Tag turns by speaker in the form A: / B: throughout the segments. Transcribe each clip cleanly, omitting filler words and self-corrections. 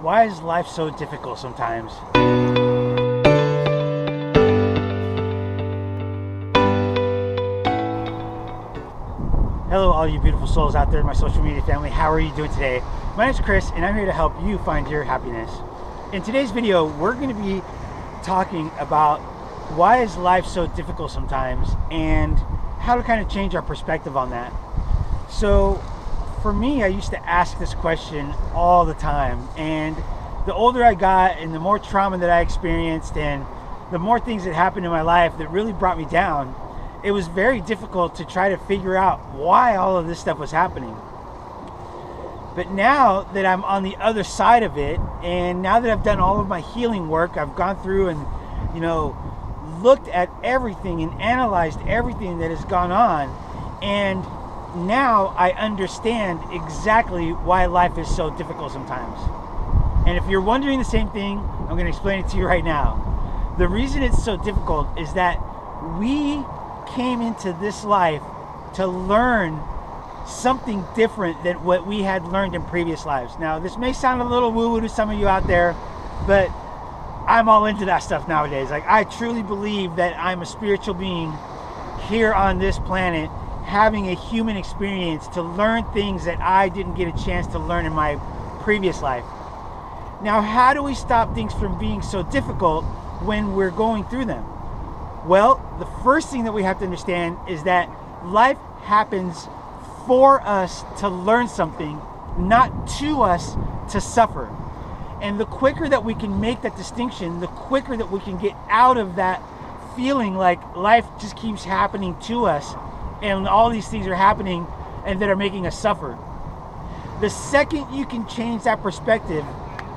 A: Why is life so difficult sometimes? Hello, all you beautiful souls out there in my social media family. How are you doing today? My name is Chris, and I'm here to help you find your happiness. In today's video, we're going to be talking about why is life so difficult sometimes and how to kind of change our perspective on that. So, for me, I used to ask this question all the time, and the older I got and the more trauma that I experienced and the more things that happened in my life that really brought me down, it was very difficult to try to figure out why all of this stuff was happening. But now that I'm on the other side of it, and now that I've done all of my healing work, I've gone through and, looked at everything and analyzed everything that has gone on, and now I understand exactly why life is so difficult sometimes. And if you're wondering the same thing, I'm going to explain it to you right now. The reason it's so difficult is that we came into this life to learn something different than what we had learned in previous lives. Now, this may sound a little woo-woo to some of you out there, but I'm all into that stuff nowadays. Like, I truly believe that I'm a spiritual being here on this planet, having a human experience to learn things that I didn't get a chance to learn in my previous life. Now, how do we stop things from being so difficult when we're going through them? Well, the first thing that we have to understand is that life happens for us to learn something, not to us to suffer. And the quicker that we can make that distinction, the quicker that we can get out of that feeling like life just keeps happening to us and all these things are happening and that are making us suffer. The second you can change that perspective,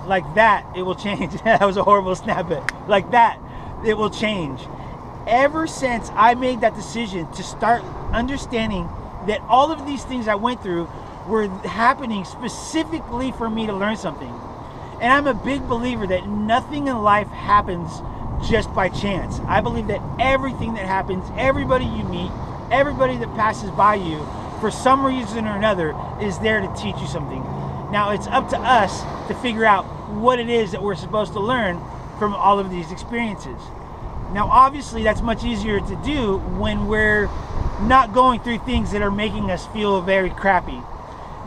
A: like that, it will change. That was a horrible snap, but like that, it will change. Ever since I made that decision to start understanding that all of these things I went through were happening specifically for me to learn something. And I'm a big believer that nothing in life happens just by chance. I believe that everything that happens, everybody you meet, everybody that passes by you, for some reason or another, is there to teach you something. Now, it's up to us to figure out what it is that we're supposed to learn from all of these experiences. Now, obviously, that's much easier to do when we're not going through things that are making us feel very crappy.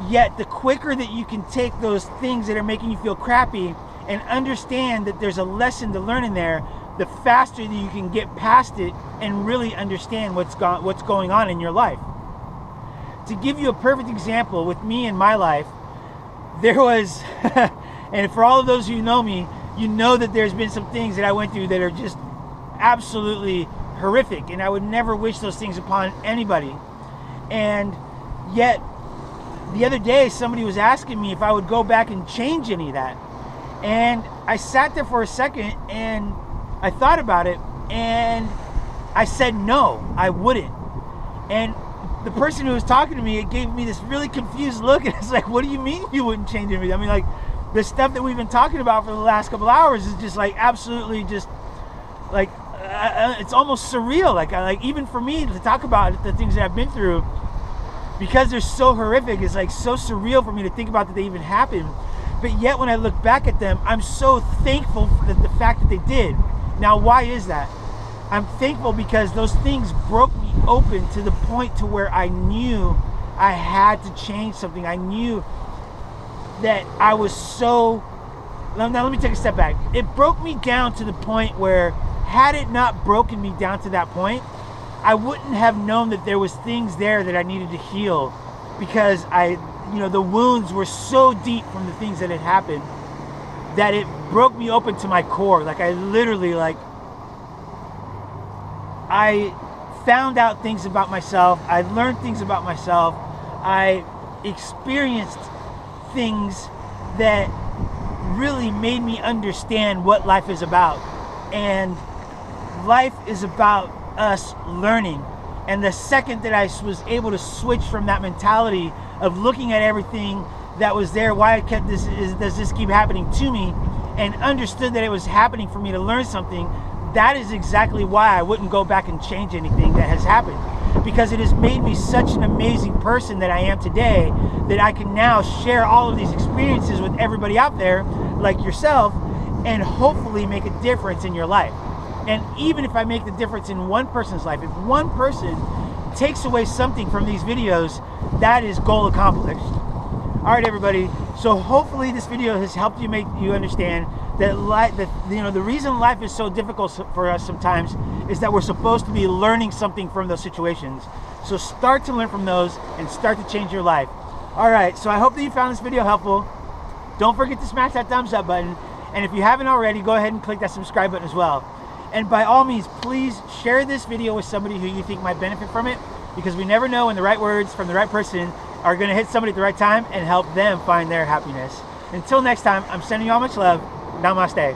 A: Yet, the quicker that you can take those things that are making you feel crappy and understand that there's a lesson to learn in there, the faster that you can get past it and really understand what's going on in your life. To give you a perfect example, with me in my life, there was, and for all of those who know me, you know that there's been some things that I went through that are just absolutely horrific, and I would never wish those things upon anybody. And yet, the other day, somebody was asking me if I would go back and change any of that. And I sat there for a second, and I thought about it, and I said no, I wouldn't. And the person who was talking to me, it gave me this really confused look, and it's like, what do you mean you wouldn't change anything? I mean, like, the stuff that we've been talking about for the last couple hours is just like absolutely just like it's almost surreal. Like even for me to talk about the things that I've been through, because they're so horrific, it's like so surreal for me to think about that they even happened. But yet when I look back at them, I'm so thankful for the fact that they did. Now, why is that? I'm thankful because those things broke me open to the point to where I knew I had to change something. I knew that I was so... Now let me take a step back. It broke me down to the point where, had it not broken me down to that point, I wouldn't have known that there was things there that I needed to heal, because the wounds were so deep from the things that had happened that it broke me open to my core. Like, I literally, I found out things about myself. I learned things about myself. I experienced things that really made me understand what life is about. And life is about us learning. And the second that I was able to switch from that mentality of looking at everything that was there, why does this keep happening to me, and understood that it was happening for me to learn something, that is exactly why I wouldn't go back and change anything that has happened. Because it has made me such an amazing person that I am today, that I can now share all of these experiences with everybody out there like yourself and hopefully make a difference in your life. And even if I make the difference in one person's life, if one person takes away something from these videos, that is goal accomplished. All right, everybody. So hopefully this video has helped you make you understand that the reason life is so difficult for us sometimes is that we're supposed to be learning something from those situations. So start to learn from those and start to change your life. All right. So I hope that you found this video helpful. Don't forget to smash that thumbs up button. And if you haven't already, go ahead and click that subscribe button as well. And by all means, please share this video with somebody who you think might benefit from it, because we never know when the right words from the right person are going to hit somebody at the right time and help them find their happiness. Until next time, I'm sending you all much love. Namaste.